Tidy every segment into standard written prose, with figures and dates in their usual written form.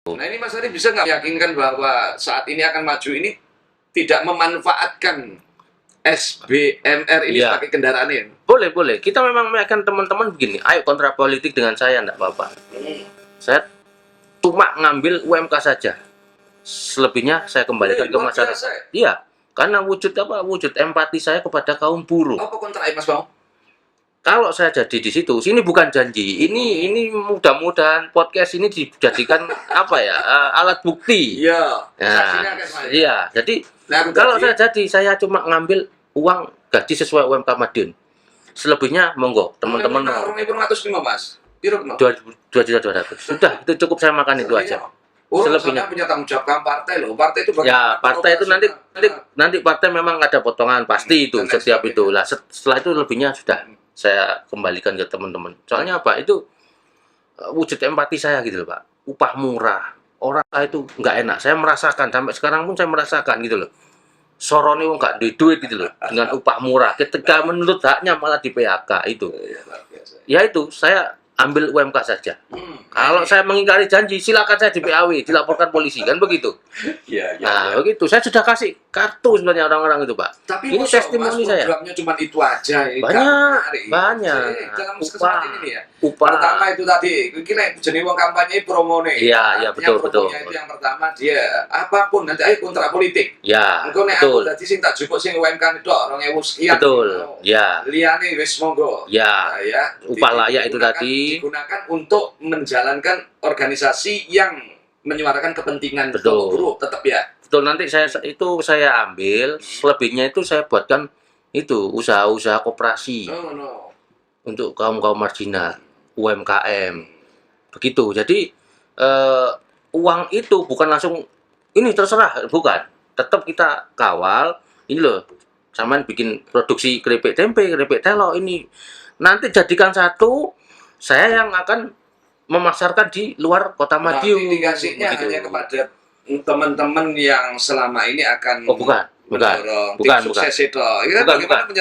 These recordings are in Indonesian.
Nah ini Mas Ari bisa nggak meyakinkan bahwa saat ini akan maju ini tidak memanfaatkan SBMR ini Iya. sebagai kendaraan ini? Boleh. Kita memang meyakinkan teman-teman begini, ayo kontra politik dengan saya, enggak apa-apa. Saya cuma ngambil UMK saja. Selebihnya saya kembalikan ke luar biasa. masyarakat. Iya, karena wujud empati saya kepada kaum buruh. Apa kontra Mas Bang? Kalau saya jadi di situ, sini bukan janji. Ini mudah-mudahan podcast ini dijadikan alat bukti. Iya. Nah, iya. Jadi kalau saya cuma ngambil uang gaji sesuai UMK Madiun. Selebihnya monggo teman-teman. Orang ibu ngatus lima Mas. Piro kena? 2.200.000. Sudah, itu cukup saya makan itu aja. Selebihnya punya tanggung jawab partai loh. Partai itu ya, partai itu nanti partai memang ada potongan pasti itu setiap itu. Lah setelah itu lebihnya sudah saya kembalikan ke teman-teman. Soalnya apa? Itu wujud empati saya gitu loh, Pak. Upah murah. Orang itu nggak enak. Saya merasakan sampai sekarang pun saya merasakan gitu loh. Sorone wong nggak duit gitu loh dengan upah murah. Ketika menuntut haknya malah di PHK itu. Ya itu saya ambil UMK saja. Kalau saya mengingkari janji, silakan saya di PAW, dilaporkan polisi, kan begitu. Nah, begitu. Saya sudah kasih kartu sebenarnya orang-orang itu, Pak. Tapi ini testimoni saya. Programnya cuma itu aja. Banyak. Dalam kesempatan ini ya. Upah. Pertama itu tadi, kira jenis uang kampanye promo nih. Iya, betul. Itu yang pertama dia apapun nanti ayo kontra politik. Ya, engko nek aku dadi sing tak jupuk sing UMK itu 2.000 sekian. Betul. Ya. Liyane wis monggo. Ya. Upah layak itu tadi digunakan untuk menjalankan organisasi yang menyuarakan kepentingan buruh tetap ya. Betul, nanti saya ambil, selebihnya itu saya buatkan itu usaha-usaha koperasi. Untuk kaum-kaum marginal, UMKM. Begitu. Jadi uang itu bukan langsung ini terserah, bukan. Tetap kita kawal. Ini loh, sampean bikin produksi keripik tempe, keripik telo ini. Nanti jadikan satu, saya yang akan memasarkan di luar kota Madiun. Indikasinya hanya kepada teman-teman yang selama ini akan bukan. Sukses itu.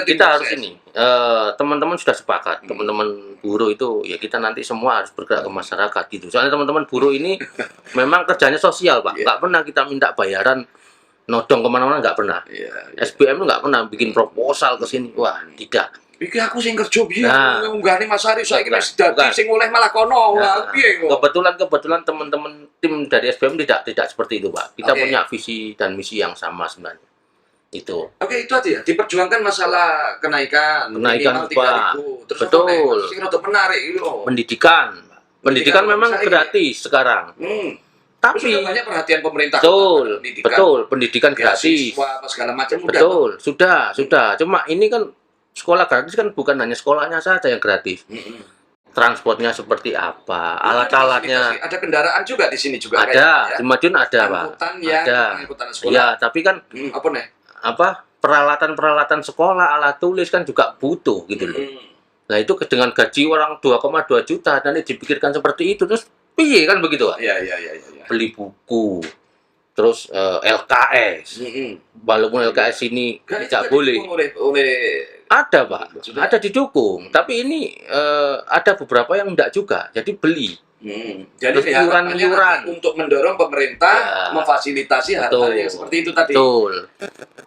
Kita harus ini. Teman-teman sudah sepakat. Teman-teman buruh itu ya kita nanti semua harus bergerak ke masyarakat gitu. Soalnya teman-teman buruh ini memang kerjanya sosial, Pak. Nggak pernah kita minta bayaran nodong kemana-mana, nggak pernah. SBM itu nggak pernah bikin proposal ke sini. Wah, tidak. Iki aku sing kerja biyen ngunggahne Mas Ari saiki wis dadi sing oleh malah kono. Piye kok? Kebetulan teman-teman tim dari SBM tidak seperti itu, Pak. Kita punya visi dan misi yang sama sebenarnya. Itu. Oke, itu aja ya. Diperjuangkan masalah kenaikan Pak. Terus betul. Sing rada menarik itu. Pendidikan memang gratis sekarang. Tapi sudah banyak perhatian pemerintah. Betul, pendidikan gratis. Segala macam betul, sudah. Cuma ini kan sekolah gratis kan bukan hanya sekolahnya saja yang gratis. Transportnya seperti apa, alat-alatnya. Ada kendaraan juga di sini juga. Ada, di Madiun ada, Pak. Angkutan sekolah. Ya, tapi kan peralatan sekolah, alat tulis kan juga butuh gitu loh. Nah, itu dengan gaji orang 2,2 juta dan dipikirkan seperti itu, terus piye kan begitu, Pak? Iya. Beli buku. Terus LKS. Walaupun LKS ini tidak boleh. Ada, Pak. Ada didukung. Tapi ini ada beberapa yang enggak juga. Jadi beli. Jadi iuran untuk mendorong pemerintah memfasilitasi hal-hal yang seperti itu tadi. Betul.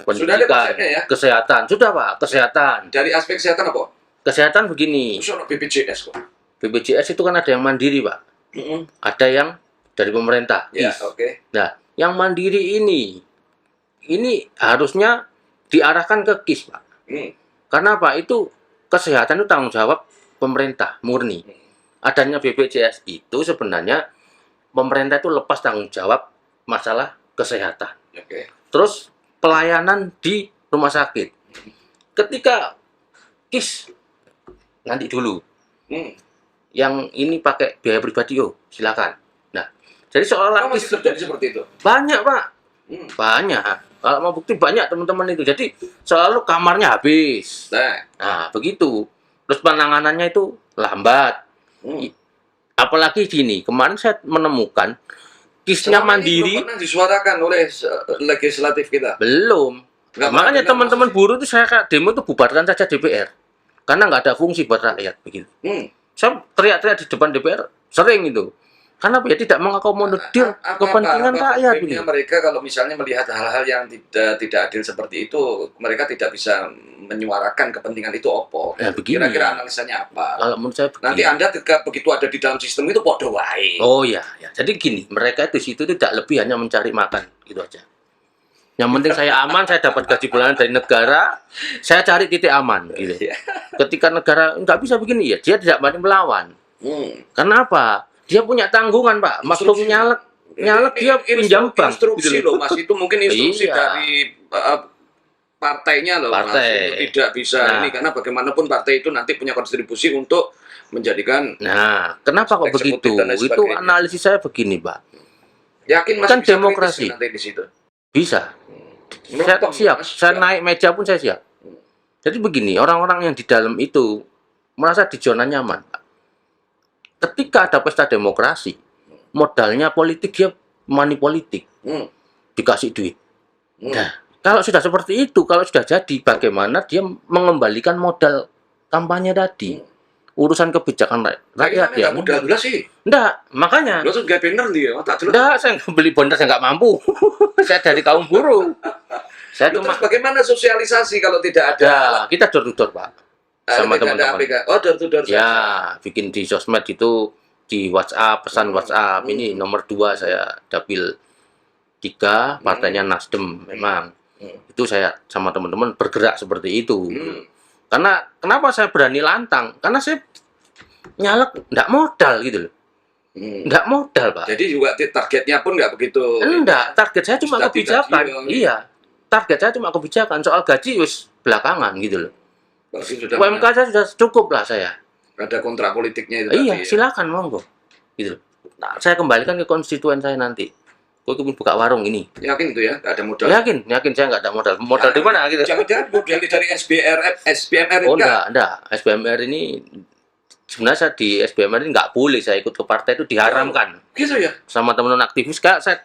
Pendidikan, kesehatan. Sudah, Pak. Kesehatan. Dari aspek kesehatan apa? Kesehatan begini. BPJS kok. BPJS itu kan ada yang mandiri, Pak. Ada yang dari pemerintah. Nah, yang mandiri ini harusnya diarahkan ke KIS, Pak. Karena apa? Itu kesehatan itu tanggung jawab pemerintah murni. Adanya BPJS itu sebenarnya pemerintah itu lepas tanggung jawab masalah kesehatan. Terus pelayanan di rumah sakit. Ketika KIS nanti dulu. Yang ini pakai biaya pribadi, silakan. Nah, jadi seolah masih terjadi seperti itu. Banyak, Pak. Banyak. Kalau mau bukti banyak teman-teman itu. Jadi selalu kamarnya habis. Nah, begitu. Terus penanganannya itu lambat. Apalagi gini, kemarin saya menemukan KIS-nya mandiri. Belum pernah disuarakan oleh legislatif kita. Belum. Makanya teman-teman buruh itu saya demo itu bubarkan saja DPR. Karena nggak ada fungsi buat rakyat begitu. Saya teriak-teriak di depan DPR sering itu. Karena apa ya, tidak mengakomodir kepentingan rakyat gitu. Mereka kalau misalnya melihat hal-hal yang tidak adil seperti itu, mereka tidak bisa menyuarakan kepentingan itu opo. Ya, begini. Kira-kira analisanya apa? Kalau menurut saya begini. Nanti Anda ketika begitu ada di dalam sistem itu podo wae. Oh ya, ya. Jadi gini, mereka di situ tidak lebih hanya mencari makan gitu aja. Yang penting saya aman, saya dapat gaji bulanan dari negara, saya cari titik aman gitu. Ketika negara nggak bisa begini ya, dia tidak berani melawan. Karena apa? Dia punya tanggungan, Pak. Makhluk nyalek dia pinjam bank. Instruksi gitu loh, Mas. Itu mungkin instruksi Iya. dari partainya loh, Mas. Partai. Itu tidak bisa ini, karena bagaimanapun partai itu nanti punya kontribusi untuk menjadikan. Nah, kenapa kok eksekutif begitu? dan lain Itu sebagainya. analisis saya begini, Pak. Yakin Mas Kan bisa demokrasi. kritis nanti di situ? Bisa. Saya Menonton, siap. Mas. Saya naik meja pun saya siap. Jadi begini, orang-orang yang di dalam itu merasa di zona nyaman, Pak. Ketika ada pesta demokrasi, modalnya politik, dia money politik, dikasih duit. Nah, kalau sudah seperti itu, kalau sudah jadi, bagaimana dia mengembalikan modal kampanye tadi? Urusan kebijakan rakyat ya. Nggak mudah dulu sih. Enggak, makanya. Lo tuh gak bener dia, tak dulu. Enggak, saya nggak beli bonder, saya nggak mampu. Saya dari kaum buruh. Saya cuma Terus bagaimana sosialisasi kalau tidak ada? ya, kita door to door, Pak. Sama tidak ada teman-teman. APK. Oh, door to door. Ya, bikin di sosmed itu, di WhatsApp, pesan WhatsApp. Ini nomor 2 saya dapil 3, partainya Nasdem memang. Itu saya sama teman-teman bergerak seperti itu. Karena kenapa saya berani lantang? Karena saya nyalek nggak modal gitu loh. Nggak modal, Pak. Jadi juga targetnya pun nggak begitu. Enggak, target saya cuma Sudah kebijakan. digaji, Iya. Target saya cuma kebijakan. Soal gaji wis belakangan gitu loh. Berarti sudah UMK saya sudah cukup lah saya. ada kontrak politiknya itu Iya, tadi, ya. silakan monggo. Gitu loh. Nah, saya kembalikan ke konstituen saya nanti. Gue ingin buka warung ini. Yakin itu ya, nggak ada modal. Yakin saya nggak ada modal. Modal di mana gitu? Jangan-jangan modal dari SBMR Oh, enggak? enggak. SBMR ini sebenarnya saya di SBMR ini nggak boleh saya ikut ke partai, itu diharamkan Gitu ya. sama teman-teman aktivis. Kak, saya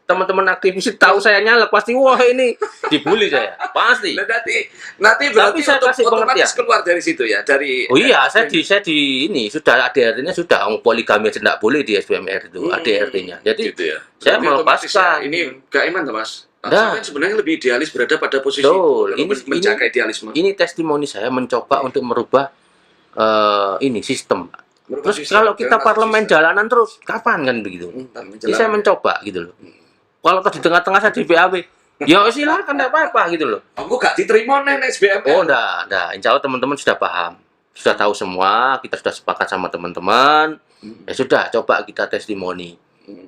teman-teman aktivis tahu saya nyalek pasti wah ini dibully saya pasti. Nah, nanti berarti saya kasih otomatis pengertian. keluar dari situ ya, dari. Oh iya, saya di ini sudah ADRT-nya sudah poligami aja nggak boleh di SBMR itu ADRT-nya. Jadi gitu ya. saya Berarti otomatis melepaskan. ya, ini gak iman tuh, Mas. Nah. Saya kan sebenarnya lebih idealis berada pada posisi Betul. itu, menjaga idealisme. Ini testimoni saya mencoba untuk merubah ini sistem. Merubah Terus sistem, kalau kita jangan parlemen sistem. jalanan terus, kapan kan begitu? Jadi saya Menjelang. mencoba gitu loh. Kalau di tengah-tengah saya di BAB, ya silakan, enggak apa-apa gitu loh. Aku gak diterima nih SBMR. Oh, enggak. Insya Allah teman-teman sudah paham. Sudah tahu semua, kita sudah sepakat sama teman-teman. Ya sudah, coba kita testimoni.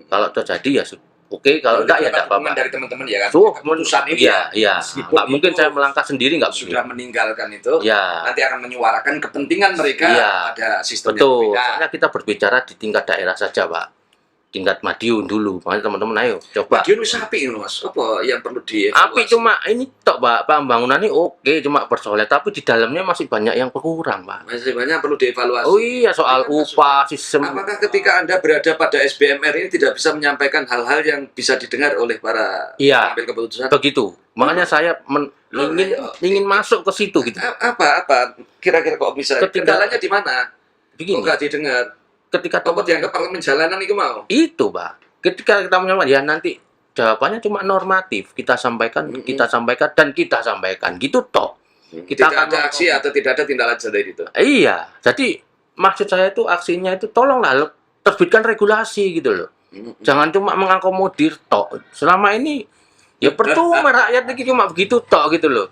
Kalau terjadi ya oke, kalau enggak ya enggak apa-apa. Dari teman-teman ya kan. Tuh, Keputusan ini iya. meskipun Enggak mungkin itu saya melangkah sendiri, enggak sudah meninggalkan itu, Ya. nanti akan menyuarakan kepentingan mereka Iya. pada sistem yang Betul, berbeda. soalnya kita berbicara di tingkat daerah saja, Pak. Tingkat Madiun dulu. Makanya teman-teman ayo coba. Madiun wis api ini, Mas. Apa yang perlu Api cuma ini tok, Pak. Pembangunannya oke, cuma persoalan, tapi di dalamnya masih banyak yang kurang, Pak. masih banyak perlu dievaluasi. Oh iya, soal upah, sistem. Apakah ketika Anda berada pada SBMR ini tidak bisa menyampaikan hal-hal yang bisa didengar oleh para Iya. pengambil keputusan? Begitu. Makanya saya ingin masuk ke situ gitu. Apa kira-kira kok bisa? Kendalanya di mana? Begini. Kok nggak didengar? Ketika Kok dianggap parlemen jalanan itu mau? itu, Pak. Ketika kita menyampaikan, ya nanti jawabannya cuma normatif. Kita sampaikan dan kita sampaikan. Gitu toh. Kita Tidak akan ada aksi atau tidak ada tindak lanjut dari itu. Iya. Jadi maksud saya itu aksinya itu tolonglah terbitkan regulasi gitu loh. Jangan cuma mengakomodir tok. Selama ini ya percuma rakyat ini cuma begitu tok gitu loh.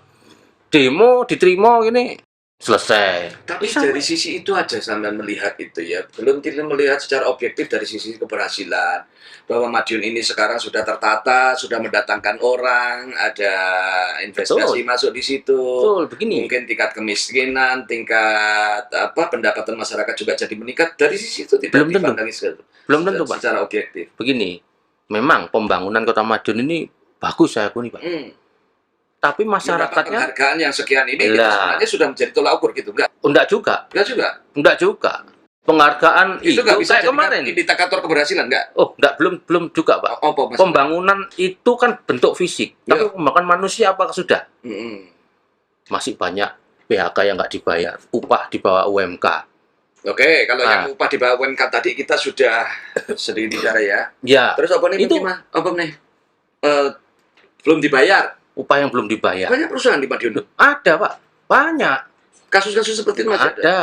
Demo diterima gini selesai. Tapi Bisa. dari sisi itu aja sampai melihat itu ya. Belum kita melihat secara objektif dari sisi keberhasilan. Bahwa Madiun ini sekarang sudah tertata, sudah mendatangkan orang, ada investasi Betul. masuk di situ. Betul, begini. Mungkin tingkat kemiskinan, tingkat pendapatan masyarakat juga jadi meningkat. Dari sisi itu tidak Belum tentu. dipandang Belum tentu, Pak. secara objektif. Begini. Memang pembangunan Kota Madiun ini bagus saya akui, Pak. Tapi Mendapat masyarakatnya penghargaan yang sekian ini Lah. sebenarnya sudah menjadi tolak ukur gitu, enggak? enggak juga. Enggak juga. Penghargaan Itu enggak bisa kayak jadi kemarin. indikator keberhasilan, enggak? Oh, enggak, belum juga, Pak. Apa maksudnya? Pembangunan itu kan bentuk fisik, Iya. tapi pembangunan manusia apakah sudah? Mm-mm. Masih banyak PHK yang nggak dibayar, upah di bawah UMK. Oke, kalau Ah. yang upah di bawah UMK tadi kita sudah sedikit bicara ya. Ya, Terus apa nih itu gimana? Apa nih? Eh, belum dibayar. upah yang belum dibayar. Banyak perusahaan di Madiun. Ada, Pak. Banyak. Kasus-kasus seperti itu masih ada. Ada.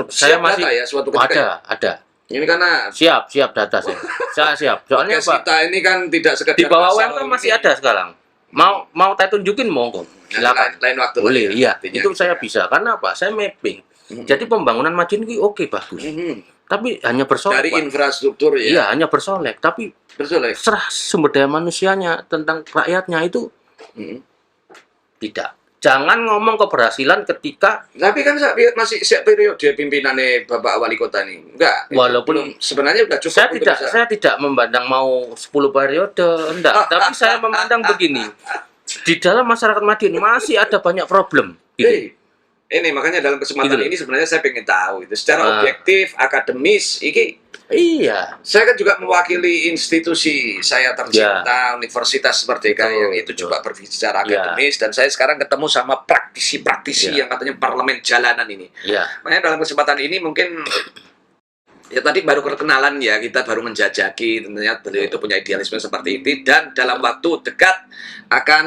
Saya Siap masih data ya suatu ketika. ada, Ya? ada. Ini karena Siap data saya. Saya siap. Soalnya podcast Pak, kita ini kan tidak sekedar di bawah asal UMK masih ini. ada sekarang. Mau saya tunjukin monggo. Silakan. Lain waktu Boleh, lah ya, iya. artinya Itu gitu saya ya. bisa. Karena apa? Saya mapping. Mhm. Jadi pembangunan Madiun ini oke bagus. Mhm. Tapi hanya bersolek, Dari Pak. infrastruktur ya. Iya, hanya bersolek. Tapi Betul ya. serah sumber daya manusianya tentang rakyatnya itu Mhm. tidak. Jangan ngomong keberhasilan ketika Tapi kan masih siap periode pimpinannya Bapak Wali Kota ini. Enggak. itu Walaupun- belum, sebenarnya sudah cukup saya untuk tidak bisa. saya tidak memandang mau 10 periode, enggak. Tapi saya memandang begini. Di dalam masyarakat Madiun masih ada banyak problem gitu. Ini makanya dalam kesempatan Gitu loh. ini sebenarnya saya pengen tahu itu secara Ah. objektif, akademis, ini Iya, saya kan juga mewakili institusi saya tercinta Universitas Merdeka Betul, yang itu betul. juga berbicara Ya. akademis dan saya sekarang ketemu sama praktisi-praktisi Ya. yang katanya parlemen jalanan ini. iya. Makanya dalam kesempatan ini mungkin ya tadi baru perkenalan ya, kita baru menjajaki tentunya beliau itu punya idealisme seperti itu dan dalam waktu dekat akan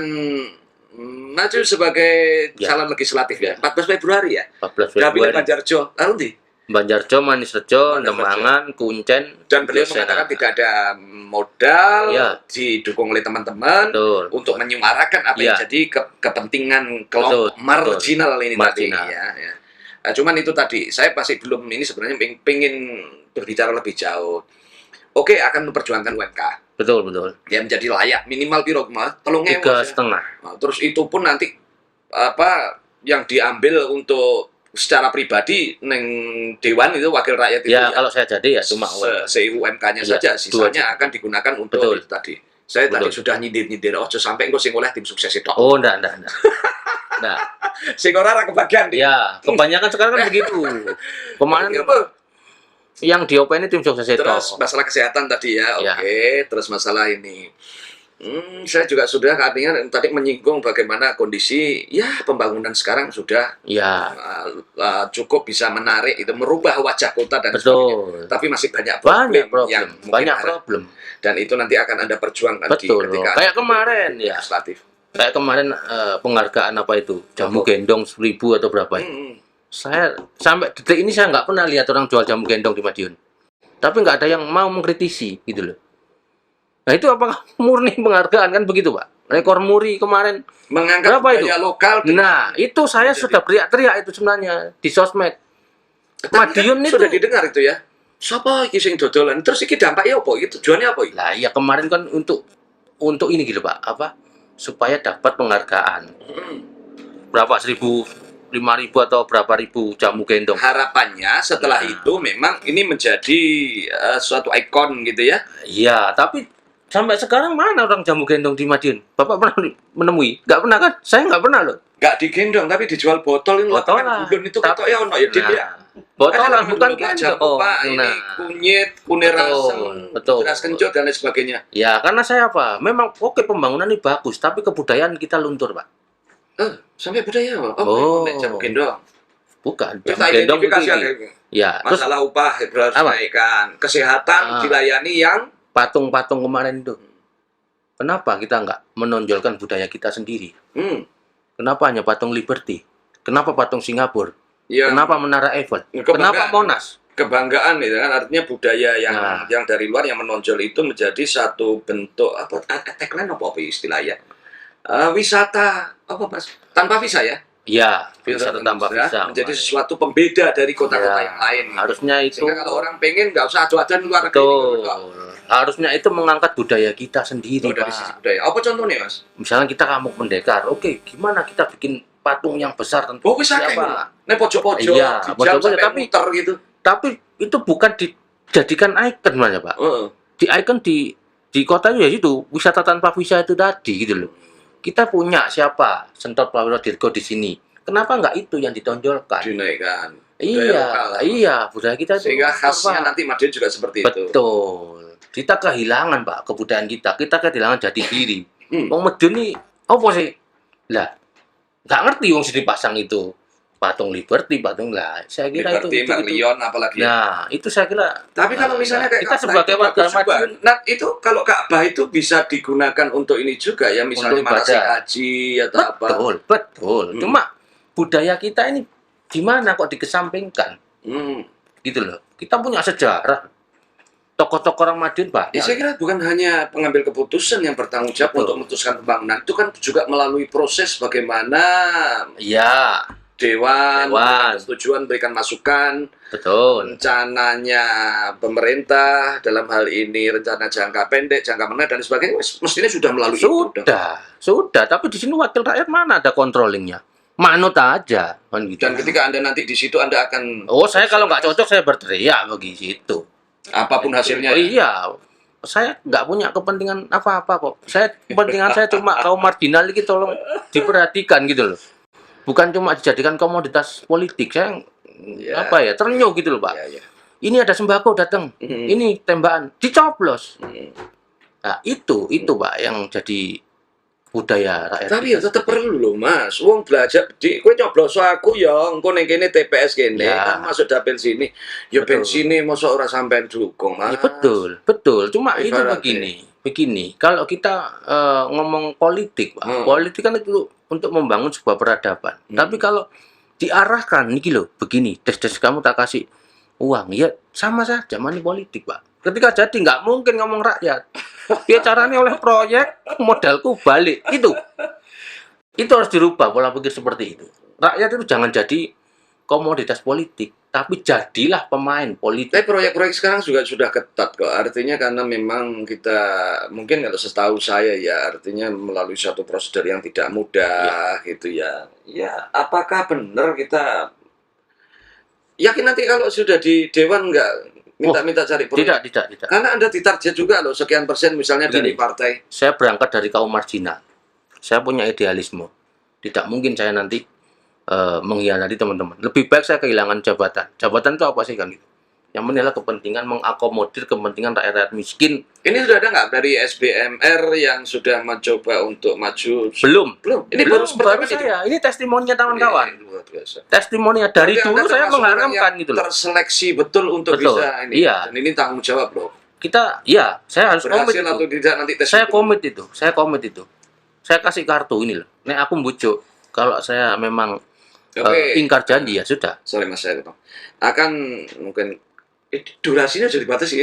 maju sebagai Ya. calon legislatif ya. Ya. 14 Februari ya. 14 Dapil Februari. Banjarjo. Lalu di Banjarjo, Manisrejo, Manisrejo. Demangan, Kuncen, dan beliau Yosena. mengatakan tidak ada modal Ya. didukung oleh teman-teman Betul. untuk menyuarakan apa yang Ya. jadi kepentingan kelompok Betul, marginal ini Marginal. tadi ya. Nah, cuman itu tadi saya masih belum ini sebenarnya pengen berbicara lebih jauh. Oke, akan memperjuangkan UMK Betul, betul. yang menjadi layak minimal piro mah 3.000 Tiga ya. setengah. Nah, terus itu pun nanti apa yang diambil untuk secara pribadi neng dewan itu wakil rakyat itu Ya, kalau saya jadi ya cuma UMK-nya Iya, saja, 2 sisanya akan digunakan untuk Betul. itu tadi. Saya tadi Betul. sudah nyindir-nyindir, oh sampai engko sing oleh tim sukses itu. Oh, enggak. Nah, Sing ora ra kebagian di. ya, kebanyakan sekarang kan begitu. Kemarin Apa? yang diopeni tim sukses itu. Terus masalah kesehatan tadi ya, Ya. oke. Terus masalah ini. Saya juga sudah artinya tadi menyinggung bagaimana kondisi ya pembangunan sekarang sudah Ya, cukup bisa menarik itu merubah wajah kota dan sebagainya. betul. Tapi masih banyak Banyak yang problem, mungkin banyak ada. problem. Dan itu nanti akan Anda perjuangkan Betul. di ketika Kayak kemarin ya. legislatif. Kayak kemarin penghargaan apa itu? Jamu gendong 1.000 atau berapa? Hmm. Saya sampai detik ini saya nggak pernah lihat orang jual jamu gendong di Madiun. Tapi nggak ada yang mau mengkritisi gitu loh. Nah itu apakah murni penghargaan kan begitu Pak? Rekor muri kemarin. Mengangkat Berapa itu? budaya lokal. Nah itu saya sudah teriak-teriak itu sebenarnya di sosmed. Tapi Madiun kan itu. sudah didengar itu ya. Siapa iki sing dodolan? Terus iki dampaknya apa? Itu tujuannya apa? Lah ya kemarin kan untuk ini gitu Pak, apa? Supaya dapat penghargaan. Berapa 5.000 atau berapa ribu jamu gendong. Harapannya setelah Nah. itu memang ini menjadi suatu ikon gitu ya. Iya, tapi sampai sekarang mana orang jamu gendong di Madiun? Bapak pernah menemui? Nggak pernah kan? Saya nggak pernah loh. Nggak digendong tapi dijual botol ini Botolan. lapangan gulun itu Tapi- ketok ya ono ya Dim, ya. Botolan Ada bukan dulu, Pak, gendong. jamu, Pak, ini Nah, kunyit, kunir Betul, asem, betul. beras kencur dan lain sebagainya. ya karena saya apa? Memang oke pembangunan ini bagus, tapi kebudayaan kita luntur, Pak. Sampai budaya apa? Oh. Nek jamu gendong. Bukan. Kita Jamu gendong itu identifikasi ini. ada Ya, terus masalah upah harus Apa? naikkan, kesehatan Ah. dilayani yang patung-patung kemarin itu. Kenapa kita nggak menonjolkan budaya kita sendiri? hmm, Kenapa hanya patung Liberty? Kenapa patung Singapura? yang Kenapa Menara Eiffel? Kebanggaan. Kenapa Monas? kebanggaan itu kan artinya budaya yang Nah. yang dari luar yang menonjol itu menjadi satu bentuk apa tagline apa istilahnya wisata apa mas tanpa visa ya Ya, bisa tanpa ya, visa. menjadi sesuatu pembeda dari kota-kota Ya, yang lain harusnya itu sehingga kalau orang pengen nggak usah adu-aduan luar negeri betul. gitu. Harusnya itu mengangkat budaya kita sendiri, Oh, dari sisi Pak. budaya apa contohnya mas Misalnya kita kampung pendekar, oke, gimana kita bikin patung yang besar tentu oh bisa kayak siapa? nih pojok-pojok Iya, di jam pojok-pojok, sampai tapi- muter gitu Tapi itu bukan dijadikan ikon sebenarnya, Pak. Heeh. Di ikon di kota itu ya itu wisata tanpa visa itu tadi gitu loh. Kita punya siapa? Sentot Prawiro Dirgo di sini. Kenapa nggak itu yang ditonjolkan? dinaikkan budaya lokal. Iya, budaya kita itu sehingga luntur, khasnya Pak. nanti Madiun juga seperti itu Betul. Kita kehilangan, Pak, kebudayaan kita. Kita kehilangan jati diri. Hmm. Wong Madiun ini apa sih? Lah, nggak ngerti wong sing dipasang itu. patung Liberty, patung lah. Saya kira Liberty, Merlion, apalagi. Nah, itu saya kira. Tapi kalau misalnya kayak kita Ka'bah sebagai itu warga bagus juga. Madiun, Nah, itu kalau Ka'bah itu bisa digunakan untuk ini juga ya, misalnya Untuk manasik ibadah. haji atau apa. betul. Cuma budaya kita ini gimana kok dikesampingkan? Hmm. Gitu loh. Kita punya sejarah. Tokoh-tokoh orang Madiun Ya, saya banyak. kira bukan hanya pengambil keputusan yang bertanggung jawab Betul. untuk memutuskan pembangunan, itu kan juga melalui proses bagaimana Iya, Dewan, Dewan. memberikan persetujuan, berikan masukan, betul. rencananya pemerintah dalam hal ini rencana jangka pendek, jangka menengah dan sebagainya mestinya sudah melalui itu. Sudah. Tapi di sini wakil rakyat mana ada controllingnya? Manut aja, kan gitu. Dan ketika Anda nanti di situ Anda akan Oh, saya kalau nggak cocok saya berteriak begitu. apapun hasilnya. Oh, iya, saya nggak punya kepentingan apa-apa kok. Kepentingan saya cuma kaum marginal ini tolong diperhatikan gitu loh. Bukan cuma dijadikan komoditas politik. Saya Ya. ternyuh gitu loh, Pak. Ya, ya. Ini ada sembako datang, ini tembakan, dicoblos. Hmm. Nah, itu Pak yang jadi budaya rakyat. Tapi kita ya tetap sendiri. perlu loh Mas. Wong belajar di kowe nyoblos aku ya engko ning kene TPS kene Ya. kan masuk dapil sini. Ya Betul. bensine mosok ora sampean dukung, Mas. Ya, betul. Cuma itu Ibaratnya. begini. Kalau kita ngomong politik, Pak, politik kan itu untuk membangun sebuah peradaban. Tapi kalau diarahkan, nih loh, begini, tes kamu tak kasih uang, ya sama saja money politik, Pak. Ketika jadi nggak mungkin ngomong rakyat. Ya caranya oleh proyek, modalku balik. Itu harus dirubah pola pikir seperti itu. Rakyat itu jangan jadi komoditas politik, tapi jadilah pemain politik. Tapi proyek-proyek sekarang juga sudah ketat kok. Artinya karena memang kita mungkin kalau setahu saya ya artinya melalui suatu prosedur yang tidak mudah gitu ya. Ya, apakah benar kita yakin nanti kalau sudah di dewan nggak minta cari proyek? Tidak. Karena Anda ditarget juga loh sekian persen misalnya dari Begini. partai. Saya berangkat dari kaum marginal. Saya punya idealisme. Tidak mungkin saya nanti mengkhianati teman-teman. Lebih baik saya kehilangan jabatan. Jabatan itu apa sih kan gitu? Yang penting adalah kepentingan mengakomodir kepentingan rakyat miskin. Ini sudah ada nggak dari SBMR yang sudah mencoba untuk maju? Belum. Ini Belum, baru saya. Ini testimoninya kawan-kawan. Ini luar biasa. Testimoninya dari Berarti dulu Anda saya termasuk orang mengharapkan yang gitu loh. Terseleksi betul untuk Betul, bisa ini. iya. Dan ini tanggung jawab loh. Saya harus komit Berhasil itu. atau tidak nanti tes. Saya komit itu. Saya kasih kartu ini loh. Nek aku bujuk. Kalau saya memang Oke. ingkar janji ya sudah. Sorry Mas saya potong. Akan mungkin durasinya sudah dibatasi.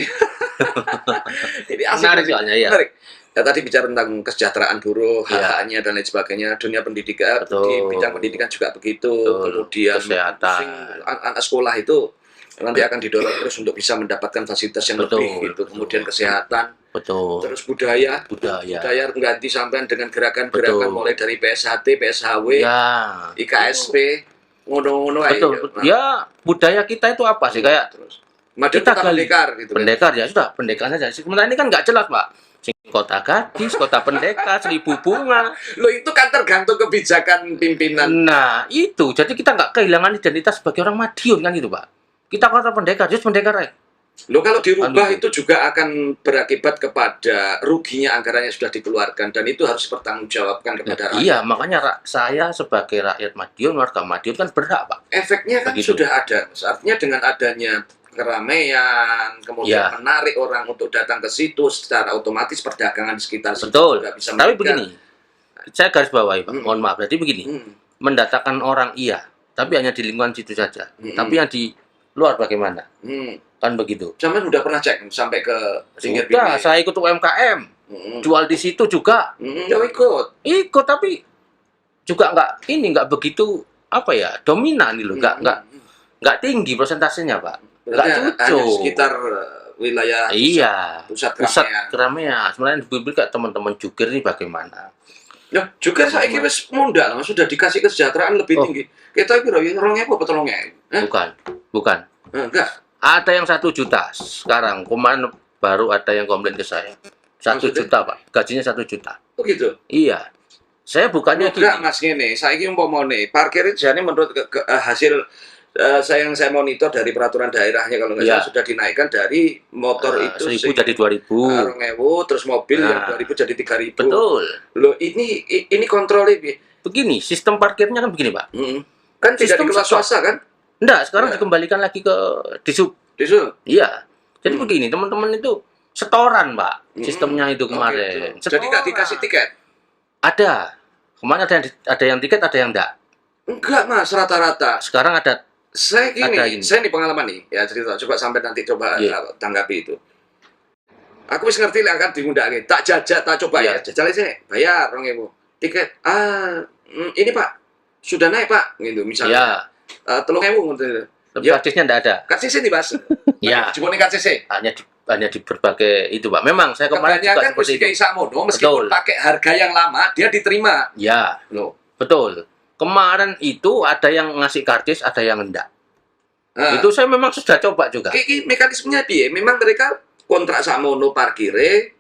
Ini asik. Menarik soalnya, ya. Menarik. Ya, tadi bicara tentang kesejahteraan buruh, Iya. hak-haknya dan lain sebagainya, dunia pendidikan, Betul. di bidang pendidikan juga begitu, Betul. kemudian Kesehatan. anak sekolah itu nanti akan didorong terus untuk bisa mendapatkan fasilitas yang Betul, lebih, gitu. betul. Kemudian kesehatan, Betul. terus budaya Budaya. ganti sampean dengan gerakan-gerakan Betul. mulai dari PSHT, PSHW, Ya. IKSP, ngono-ngono aja. Betul. Ya, budaya kita itu apa sih? Kayak Terus Madiun kita kota gali. pendekar gitu. pendekar ya sudah, pendekar saja. Sementara ini kan nggak jelas, Pak. Kota Gadis, kota pendekar, 1000 bunga. Loh itu kan tergantung kebijakan pimpinan. Nah, itu. Jadi kita nggak kehilangan identitas sebagai orang Madiun kan gitu, Pak. Kita kota pendekar, just pendekar aja. Loh kalau dirubah Anu. itu juga akan berakibat kepada ruginya anggaran yang sudah dikeluarkan dan itu harus dipertanggungjawabkan kepada rakyat. Iya, makanya saya sebagai rakyat Madiun, warga Madiun kan berhak, Pak. Efeknya kan Begitu. sudah ada. Artinya dengan adanya keramaian, kemudian Ya. menarik orang untuk datang ke situ secara otomatis perdagangan di sekitar situ Betul. juga bisa Tapi meningkat. begini, saya garis bawahi, Pak. Hmm. Mohon maaf. Jadi begini, Hmm. mendatangkan orang iya, tapi hanya di lingkungan situ saja. Hmm. Tapi yang di luar bagaimana? Hmm. Kan begitu. Sampai udah pernah cek sampai ke pinggir Sudah, saya ikut UMKM, Hmm. jual di situ juga. Ya ikut. Ikut, tapi juga nggak begitu apa ya, dominan gitu, nggak tinggi persentasenya, Pak. Nggak Berarti hanya cocok. sekitar wilayah Iya, pusat pusat keramaian. keramaian. Sebenarnya dibeli kayak teman-teman jukir ini bagaimana? Ya, juga saya kira wis munda lah, sudah dikasih kesejahteraan lebih Oh. tinggi. Kita kira 2.000 apa 3.000? Bukan. Enggak. Ada yang 1 juta sekarang. Kemarin baru ada yang komplain ke saya. 1 Maksudnya? juta, Pak. Gajinya 1 juta. Begitu. Iya. Saya bukannya Enggak, gini. Mas ngene. Saiki umpamane parkir itu jane menurut hasil saya monitor dari peraturan daerahnya kalau nggak Iya. salah sudah dinaikkan dari motor itu 1.000 jadi 2.000. 2.000 terus mobil yang Nah. 2.000 jadi 3.000. Betul. Loh, ini kontrolnya Bi. Begini, sistem parkirnya kan begini, Pak. Mm-mm. Kan tidak Sistem dikelola stop. swasta kan? Enggak, sekarang Ya. dikembalikan lagi ke Disub. Disu. Iya. Jadi Hmm. begini, teman-teman itu setoran, Pak. Sistemnya itu Oh, kemarin. gitu. Jadi nggak Setoran. dikasih tiket? Ada. Kemarin ada yang tiket, ada yang enggak. Enggak mas, rata-rata. Sekarang ada. Saya Ada ini. saya nih pengalaman nih, ya cerita. Coba sampai nanti coba Iya. tanggapi itu. Aku wis ngerti lah kan diundangke. Tak jajak, tak coba Iya. ya. Jajal aja, bayar 2.000. Tiket. Ini Pak, sudah naik Pak, gitu misalnya. Ya, 3.000 gitu. tapi Ya. karcisnya enggak ada. KCC nih Mas. Ya, Jebone KCC. hanya di berbagai itu, Pak. Memang saya kemarin juga Kebanyakan seperti wis itu. kayak Sakmono meskipun Betul. pakai harga yang lama dia diterima. Ya, Loh. betul. Kemarin itu ada yang ngasih karcis, ada yang enggak. Nah, Itu saya memang sudah coba juga. Iki mekanismenya piye? Memang mereka kontrak Sakmono parkire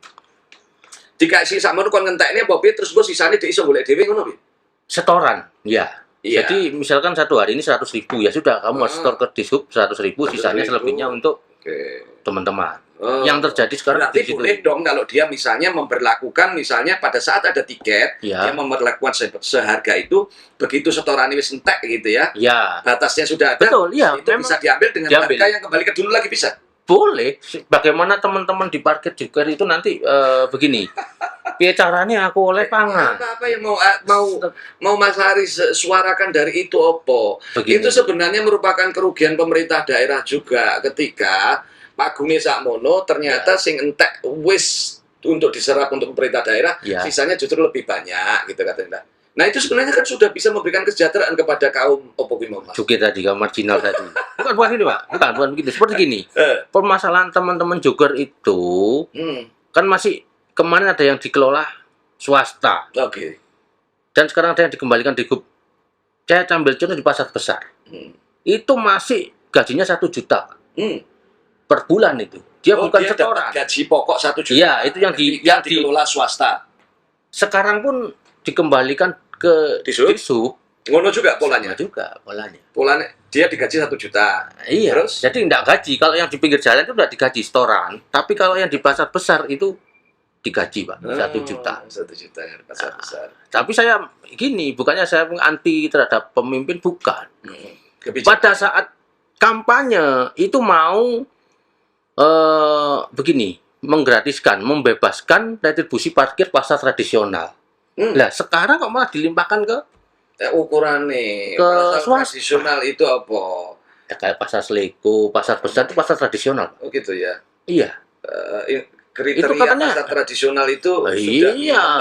dikasih Sakmono kon ngentekne apa piye terus bos sisane dhek iso golek dhewe ngono piye? Setoran, ya. Iya. Jadi misalkan satu hari ini 100.000 ya sudah, kamu harus setor ke Dishub 100.000, sisanya 100.000. selebihnya untuk Oke. teman-teman. Oh. Yang terjadi sekarang Berarti di situ. boleh dong kalau dia misalnya memperlakukan misalnya pada saat ada tiket Ya. dia memperlakukan seharga itu begitu setoran wis entek gitu ya. Ya, Batasnya sudah ada. betul. Ya, Itu memang bisa diambil dengan diambil. harga yang kembali ke dulu lagi bisa. boleh. Bagaimana teman-teman di parkir juga itu nanti begini. Piye caranya aku oleh pangan. Apa yang mau Mas Haris suarakan dari itu opo? Begini. Itu sebenarnya merupakan kerugian pemerintah daerah juga ketika Pak Gune Sakmono ternyata sing entek wis untuk diserap untuk pemerintah daerah, Ya. sisanya justru lebih banyak gitu katanya. Nah itu sebenarnya kan sudah bisa memberikan kesejahteraan kepada kaum opo kuwi mau Mas. Jukir tadi, kaum marginal tadi. Bukan ini, Pak. Bukan begitu. Seperti gini. Eh, Permasalahan teman-teman Joker itu kan masih kemarin ada yang dikelola swasta Oke. dan sekarang ada yang dikembalikan di grup. Saya ambil contoh di pasar besar. Hmm. Itu masih gajinya 1 juta Hmm. per bulan itu. Dia bukan dia setoran. dapat gaji pokok 1 juta. Iya, itu yang Ketika dikelola swasta. sekarang pun dikembalikan ke Disub? Disub. Ngono juga polanya. Sama juga polanya. Polanya dia digaji 1 juta. Iya. Terus? Jadi enggak gaji. Kalau yang di pinggir jalan itu udah digaji setoran. Tapi kalau yang di pasar besar itu digaji, Pak. 1 juta. 1 juta ya pasar besar. Tapi saya gini, bukannya saya anti terhadap pemimpin, bukan. Kebijakan. Pada saat kampanye itu mau begini, menggratiskan, membebaskan retribusi parkir pasar tradisional. Lah sekarang kok malah dilimpahkan ke Ukurannya Ke pasar swasta. tradisional itu apa? ya, kayak pasar Seleko, pasar besar itu pasar tradisional. Oh gitu ya. Iya, Kriteria Itu katanya- pasar tradisional itu Iya. sudah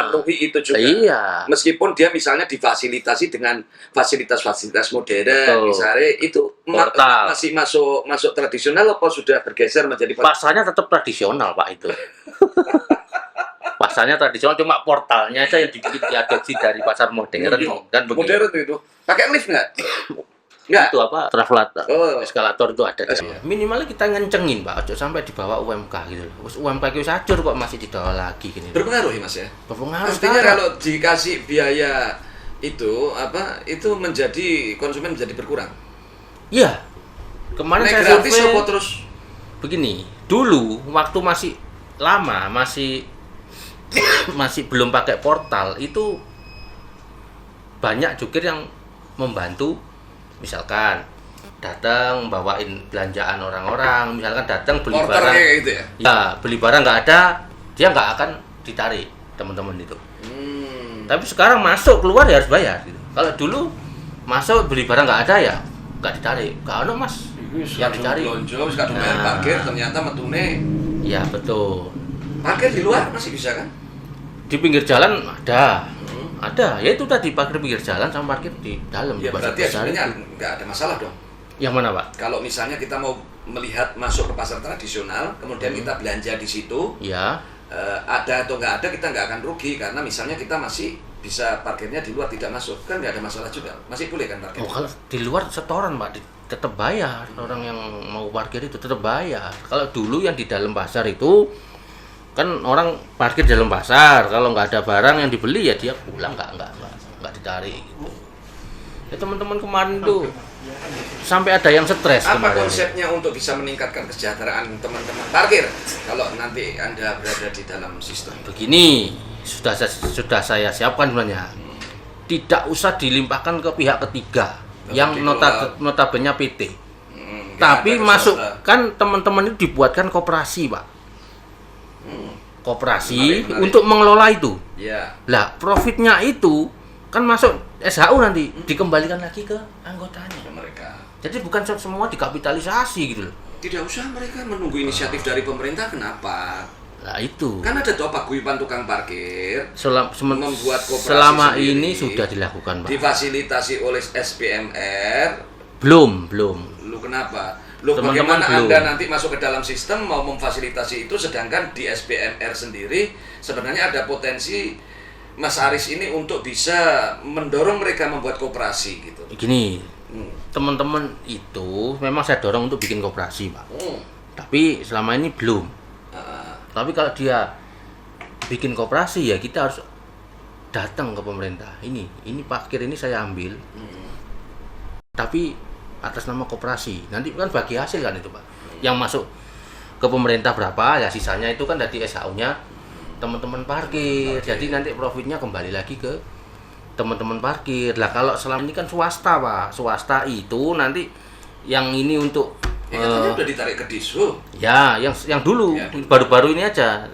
memenuhi itu juga. iya. Meskipun dia misalnya difasilitasi dengan fasilitas-fasilitas modern, Betul. misalnya itu Portal. masih masuk tradisional apa sudah bergeser menjadi Pasarnya tetap tradisional, Pak, itu. Pasarnya tradisional, cuma portalnya aja yang diadopsi dari pasar modern. Kan begitu. modern itu? Pakai lift nggak? Nggak. Itu apa? Travelator. Oh. Eskalator itu ada. Minimalnya kita ngencengin, Pak, ojo sampai di bawah UMK gitu loh. Terus UMK itu hancur kok masih di bawah lagi gini. Berpengaruh ya Mas ya? Berpengaruh Artinya sekali. kalau dikasih biaya itu menjadi konsumen menjadi berkurang. Iya. Kemarin Naik saya gratis survei apa terus? begini. Dulu waktu masih lama, masih belum pakai portal itu banyak jukir yang membantu, misalkan datang bawain belanjaan orang-orang, misalkan datang beli Porter barang, kayak gitu ya? ya beli barang nggak ada, dia nggak akan ditarik teman-teman itu. Tapi sekarang masuk keluar ya harus bayar. Gitu. Kalau dulu masuk beli barang nggak ada ya nggak ditarik, nggak ada mas yang dicari. Belonjo, sekarang bayar Nah. parkir, ternyata metune Ya betul. parkir di luar masih bisa kan? Di pinggir jalan ada. Ya itu tadi parkir pinggir jalan sama parkir di dalam Ya di pasar berarti besar sebenarnya itu. nggak ada masalah dong. Yang mana, Pak? Kalau misalnya kita mau melihat masuk ke pasar tradisional, kemudian kita belanja di situ, Ya. ada atau nggak ada kita nggak akan rugi karena misalnya kita masih bisa parkirnya di luar tidak masuk kan nggak ada masalah juga masih boleh kan parkir. Oh, kalau di luar setoran, Pak, tetap bayar. Orang yang mau parkir itu tetap bayar. Kalau dulu yang di dalam pasar itu kan orang parkir di dalam pasar, kalau nggak ada barang yang dibeli ya dia pulang nggak ditarik gitu. Ya teman-teman kemarin tuh sampai ada yang stres Apa kemarin. konsepnya untuk bisa meningkatkan kesejahteraan teman-teman parkir kalau nanti Anda berada di dalam sistem? Begini, sudah saya siapkan sebenarnya. Tidak usah dilimpahkan ke pihak ketiga. yang notabene PT. Tapi ada masuk swasta. kan teman-teman itu dibuatkan koperasi, Pak. Koperasi Menarik. untuk mengelola itu. Ya. Lah, profitnya itu kan masuk SHU nanti dikembalikan lagi ke anggotanya. Ke mereka. Jadi bukan semua dikapitalisasi gitu loh. Tidak usah mereka menunggu inisiatif dari pemerintah, kenapa? Nah, itu. Kan ada tuh paguyuban tukang parkir membuat koperasi selama sendiri, ini sudah dilakukan, Pak. difasilitasi oleh SPMR. Belum. Lu kenapa? Lu Teman-teman bagaimana belum. Anda nanti masuk ke dalam sistem mau memfasilitasi itu, sedangkan di SPMR sendiri sebenarnya ada potensi Mas Aris ini untuk bisa mendorong mereka membuat koperasi gitu. Gini, teman-teman itu memang saya dorong untuk bikin koperasi, Pak. Tapi selama ini belum. Tapi kalau dia bikin koperasi ya kita harus datang ke pemerintah. Ini parkir ini saya ambil. Tapi atas nama koperasi. Nanti kan bagi hasil kan itu, Pak. Yang masuk ke pemerintah berapa ya sisanya itu kan dari SHU-nya teman-teman parkir. Jadi nanti profitnya kembali lagi ke teman-teman parkir. Lah kalau selama ini kan swasta, Pak. Swasta itu nanti yang ini untuk Ya katanya udah ditarik ke Dishub. ya yang dulu Ya, dulu. baru-baru ini aja.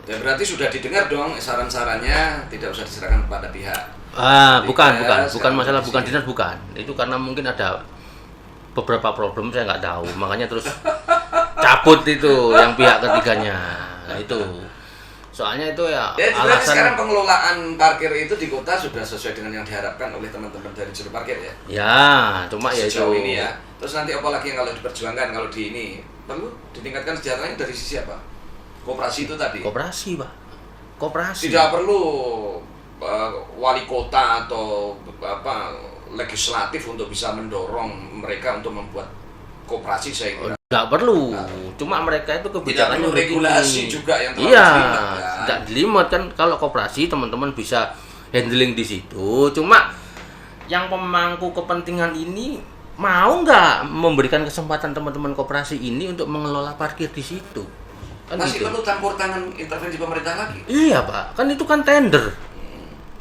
Ya berarti sudah didengar dong saran-sarannya, tidak usah diserahkan kepada pihak. Bukan sekarang masalah, di bukan sini. dinas, bukan. Itu karena mungkin ada beberapa problem saya nggak tahu, makanya terus cabut itu yang pihak ketiganya. Nah itu. Soalnya itu ya Ya berarti sekarang alasan pengelolaan parkir itu di kota sudah sesuai dengan yang diharapkan oleh teman-teman dari juru parkir ya. ya, cuma ya itu Sejauh ini ya. Terus nanti apa lagi yang kalau diperjuangkan kalau di ini perlu ditingkatkan sejahteraannya dari sisi apa? Koperasi itu tadi. koperasi, Pak. Koperasi. Tidak perlu wali kota atau apa legislatif untuk bisa mendorong mereka untuk membuat koperasi, saya kira. Nggak perlu, cuma mereka itu Tidak kebijakannya perlu regulasi begini. juga yang terlalu Iya, jelimet, kan? tidak jelimet kan. Kalau koperasi teman-teman bisa handling di situ. Cuma yang pemangku kepentingan ini mau nggak memberikan kesempatan teman-teman koperasi ini untuk mengelola parkir di situ? Kan Masih gitu. perlu campur tangan intervensi pemerintah lagi. Iya, Pak. Kan itu kan tender.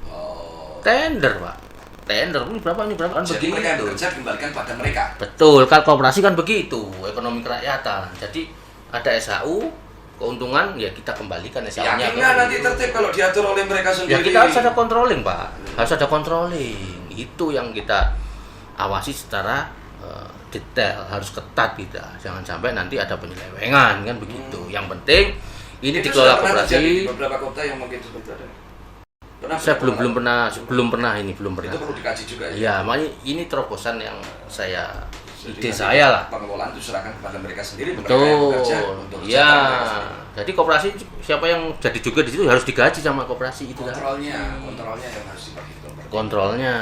Oh. Tender, Pak. Tender ini berapa kan Jadi begitu. mereka yang bekerja dikembalikan pada mereka. Betul, kalau koperasi kan begitu, ekonomi kerakyatan. Jadi ada SHU, keuntungan ya kita kembalikan SHU-nya. Yakin nggak nanti tertib kalau diatur oleh mereka Ya sendiri? kita harus ada controlling, Pak. Harus ada controlling. Itu yang kita awasi secara detail, harus ketat kita. Jangan sampai nanti ada penyelewengan kan begitu. Yang penting ini Itu dikelola sudah pernah terjadi koperasi. di beberapa kota yang mungkin seperti itu ada. Pernah Saya belum pernah. pernah ini belum pernah. Itu perlu dikaji juga ya. Ya, makanya ini terobosan yang saya Jadi ide nanti saya lah. Pengelolaan itu serahkan kepada mereka sendiri, mereka yang bekerja Betul. untuk Ya. kesejahteraan mereka sendiri. Jadi koperasi siapa yang jadi juga di situ harus digaji sama koperasi itu kan. Kontrolnya yang harus diperhitungkan. Kontrolnya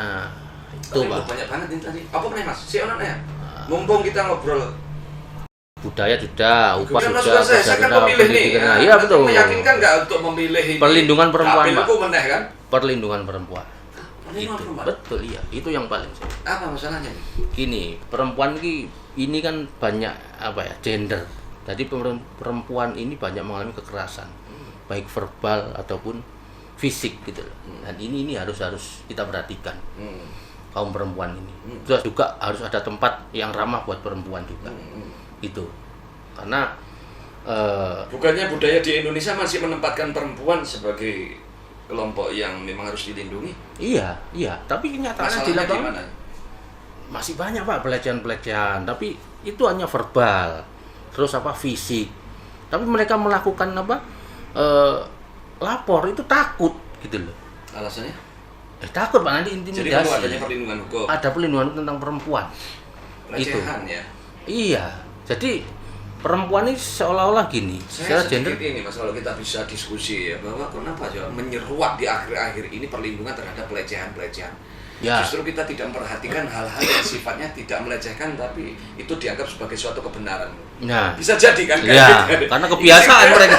itu, Tapi Pak. banyak banget ini tadi. Apa nih Mas? Si Onan ya? Mumpung kita ngobrol. Budaya sudah, upah Kan sudah, saya kan pemilih nih. pendidikan. Iya betul. Meyakinkan nggak untuk memilih ini? Perlindungan perempuan, Pak. Dapilku meneh kan? Perlindungan perempuan. Perlindungan Itu. perempuan. Betul, iya. Itu yang paling. Apa masalahnya nih? Gini, perempuan ini kan banyak apa ya, gender. Jadi perempuan ini banyak mengalami kekerasan, baik verbal ataupun fisik gitu loh. Dan ini harus kita perhatikan. Kaum perempuan ini. Terus juga harus ada tempat yang ramah buat perempuan juga. Itu. Karena Bukannya budaya di Indonesia masih menempatkan perempuan sebagai kelompok yang memang harus dilindungi? iya, tapi kenyataannya di Masalahnya di lapangan mana? masih banyak, Pak, pelecehan, tapi itu hanya verbal. Terus apa fisik. Tapi mereka melakukan apa? Lapor itu takut gitu loh. Alasannya? Takut, Pak, nanti Jadi perlu intimidasi. adanya perlindungan hukum. Ada perlindungan tentang perempuan. Pelecehan ya. Iya. Jadi perempuan ini seolah-olah gini. Saya Secara gender sedikit ini Mas, kalau kita bisa diskusi ya, bahwa kenapa aja menyeruak di akhir-akhir ini perlindungan terhadap pelecehan-pelecehan. ya. Justru kita tidak memperhatikan hal-hal yang sifatnya tidak melecehkan, tapi itu dianggap sebagai suatu kebenaran. Nah, Bisa jadi kan? ya, karena kebiasaan mereka.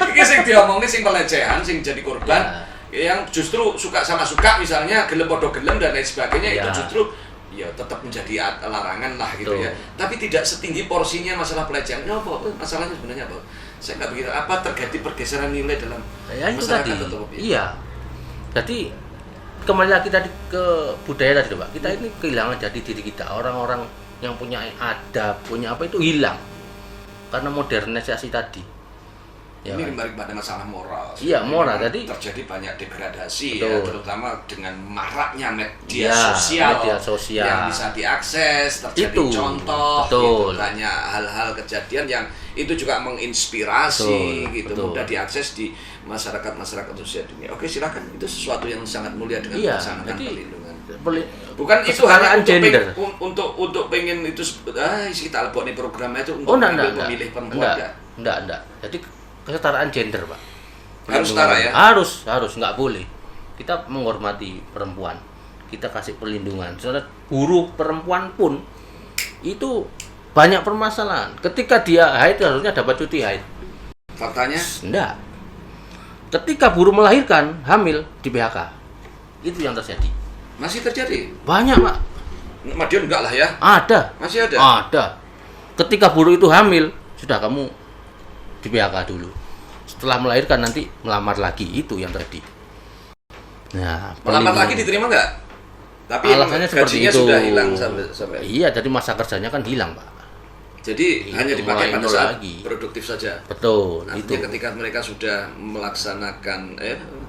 Ini sing diomongin sing pelecehan, sing jadi korban, yang justru suka sama suka misalnya gelem podo gelem dan lain sebagainya, Ya. itu justru ya tetap menjadi larangan lah gitu Betul. ya. Tapi tidak setinggi porsinya masalah pelecehan. Ya, apa? Masalahnya sebenarnya apa? Saya nggak begitu. Apa terjadi pergeseran nilai dalam Ya itu masyarakat tadi. atau apa? Iya. Jadi kembali lagi tadi ke budaya tadi Pak. Kita ini kehilangan jati diri kita. Orang-orang yang punya adab, punya apa itu hilang karena modernisasi tadi. Ya, ini kan? kembali pada masalah moral. Iya, moral. Memang Jadi terjadi banyak degradasi betul. ya, terutama dengan maraknya media Ya, sosial media sosial yang bisa diakses, terjadi itu contoh, betul. gitu. Banyak hal-hal kejadian yang itu juga menginspirasi, Betul, gitu, betul. mudah diakses di masyarakat usia dunia. Oke, silakan. Itu sesuatu yang sangat mulia dengan Iya, melaksanakan jadi perlindungan. kesetaraan Bukan itu hanya gender. untuk pengen itu kita lebok nih programnya itu Oh, untuk enggak, pemilih perempuan enggak. Jadi kesetaraan gender, Pak. Harus setara ya? Harus, nggak boleh. Kita menghormati perempuan. Kita kasih perlindungan. Soalnya buruh perempuan pun itu banyak permasalahan. Ketika dia haid harusnya dapat cuti haid. Faktanya Enggak. Ketika buruh melahirkan, hamil di PHK. Itu yang terjadi. masih terjadi. Banyak, Pak. Madiun enggak lah ya? Ada. Masih ada. Ada. Ketika buruh itu hamil, sudah kamu di PHK dulu. Setelah melahirkan nanti melamar lagi, itu yang terjadi. Nah, Melamar lagi diterima enggak? Tapi alasannya seperti gajinya itu. sudah hilang sampai. Iya, jadi masa kerjanya kan hilang, Pak. Jadi Itu hanya dipakai mulai pada nol saat lagi. produktif saja. Betul, itu. Artinya ketika mereka sudah melaksanakan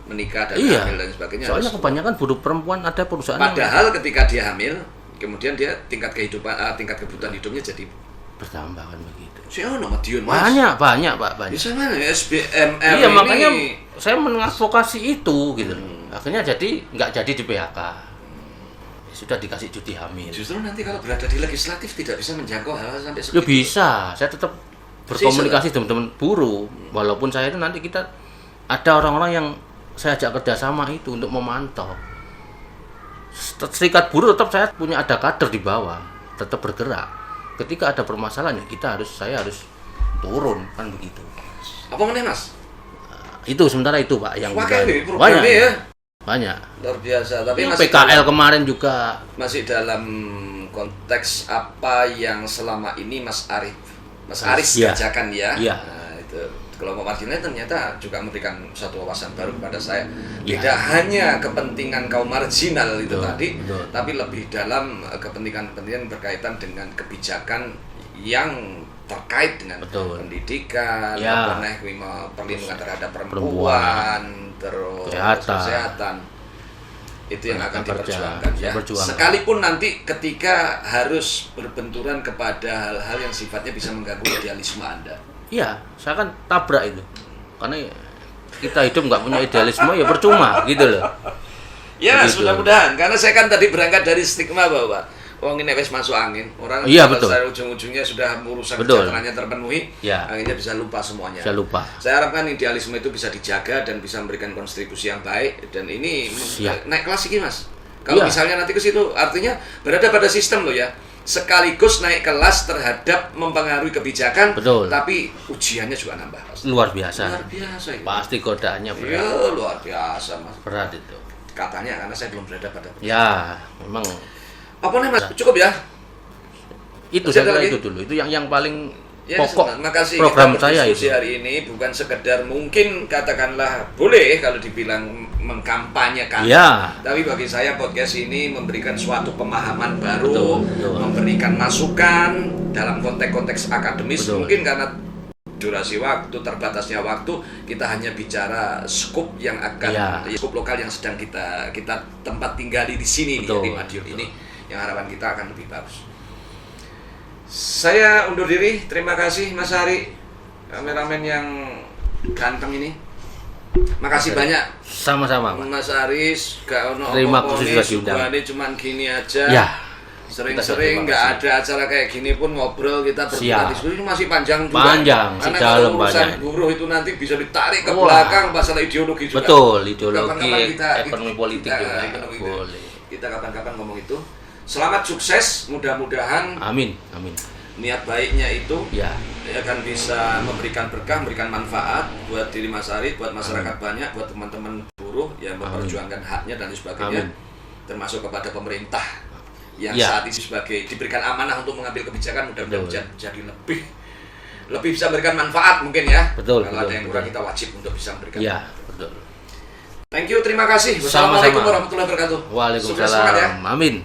menikah dan Iya. hamil dan sebagainya. Soalnya harus- kebanyakan buruh perempuan ada perusahaan yang Padahal ketika dia hamil, kemudian dia tingkat kebutuhan hidupnya jadi bertambah kan begitu. saya Madiun Mas. Banyak, Pak, banyak. Bisa mana SBMR Iya, ini? makanya saya mengadvokasi itu gitu. Akhirnya jadi nggak jadi di PHK. Sudah dikasih cuti hamil. Justru nanti kalau berada di legislatif tidak bisa menjangkau hal sampai Ya segitu. bisa, saya tetap berkomunikasi dengan teman-teman buruh. Walaupun saya itu nanti kita ada orang-orang yang saya ajak kerjasama itu untuk memantau. Serikat buruh tetap saya punya ada kader di bawah, tetap bergerak. Ketika ada permasalahan ya saya harus turun kan begitu. Apa meneh Mas? Itu sementara itu Pak yang Pakai kita- nih programnya ya. Banyak. Luar biasa. Tapi Yang masih PKL kemarin juga masih dalam konteks apa yang selama ini Mas Aris Iya. kerjakan ya. Iya. Nah, itu kelompok marginal ternyata juga memberikan satu wawasan baru kepada saya. Iya. Tidak hanya kepentingan kaum marginal itu Betul, tadi, betul. tapi lebih dalam kepentingan-kepentingan berkaitan dengan kebijakan yang terkait dengan Betul. pendidikan, Ya. perlindungan terhadap perempuan, terus kesehatan. Itu yang akan diperjuangkan ya. Diperjuangkan. Sekalipun nanti ketika harus berbenturan kepada hal-hal yang sifatnya bisa mengganggu idealisme Anda. iya, saya kan tabrak itu. Karena kita hidup nggak punya idealisme ya percuma gitu loh. Ya, Begitu. mudah-mudahan. Karena saya kan tadi berangkat dari stigma bahwa ini wes masuk angin. Orang Iya, kalau betul. saya ujung-ujungnya sudah urusan Betul. kesejahteraannya terpenuhi, Ya. akhirnya bisa lupa semuanya. Saya lupa. Saya harapkan idealisme itu bisa dijaga dan bisa memberikan kontribusi yang baik, dan ini Siap. naik kelas lagi Mas. Kalau Iya. misalnya nanti ke situ artinya berada pada sistem loh ya. Sekaligus naik kelas terhadap mempengaruhi kebijakan, Betul. tapi ujiannya juga nambah. Mas. Luar biasa. Luar biasa itu. Pasti godaannya Ya, berat. luar biasa Mas. Berat itu. Katanya karena saya belum berada pada. Ya, memang Apa nih Mas? Cukup ya? itu Masih saya ada kira lagi? itu dulu. Itu yang paling Ya, pokok makasih program kita saya berdiskusi itu. hari ini bukan sekedar mungkin katakanlah boleh kalau dibilang mengkampanyekan. Ya. Tapi bagi saya podcast ini memberikan suatu pemahaman baru, Betul, betul. memberikan masukan dalam konteks-konteks akademis. Betul. Mungkin karena durasi waktu, terbatasnya waktu, kita hanya bicara skup yang akan Ya. skup lokal yang sedang kita tempat tinggali di sini nih, Betul, di Madiun betul. ini, yang harapan kita akan lebih bagus. Saya undur diri, terima kasih Mas Hari, kameramen yang ganteng ini. Makasih banyak Sama-sama, Pak. Mas Aris, gak ono Terima apa-apa kasih nih, sudah diundang. suguhannya cuman gini aja. Ya. Sering-sering Terima nggak kasih. ada acara kayak gini pun ngobrol kita Siap. berdua diskusi ini masih panjang juga. Panjang, Karena si dalam kalau urusan banyak. buruh itu nanti bisa ditarik ke Wah. belakang masalah ideologi juga. Betul, ideologi, Kapan-kapan ekonomi politik juga. Boleh. Kita kapan-kapan ngomong itu. Selamat sukses, mudah-mudahan Amin, amin. niat baiknya itu Ya, akan bisa memberikan berkah, memberikan manfaat buat diri Mas Ari, buat masyarakat banyak, buat teman-teman buruh yang memperjuangkan haknya dan sebagainya, Amin. termasuk kepada pemerintah yang Ya. saat ini sebagai diberikan amanah untuk mengambil kebijakan, mudah-mudahan Betul. jadi lebih bisa memberikan manfaat mungkin ya. Betul, Kalau ada betul, yang kurang betul. kita wajib untuk bisa memberikan. ya, manfaat. betul. Thank you, terima kasih. Sama-sama. Wassalamualaikum warahmatullahi wabarakatuh. Sukses semangat ya. Waalaikumsalam. Amin.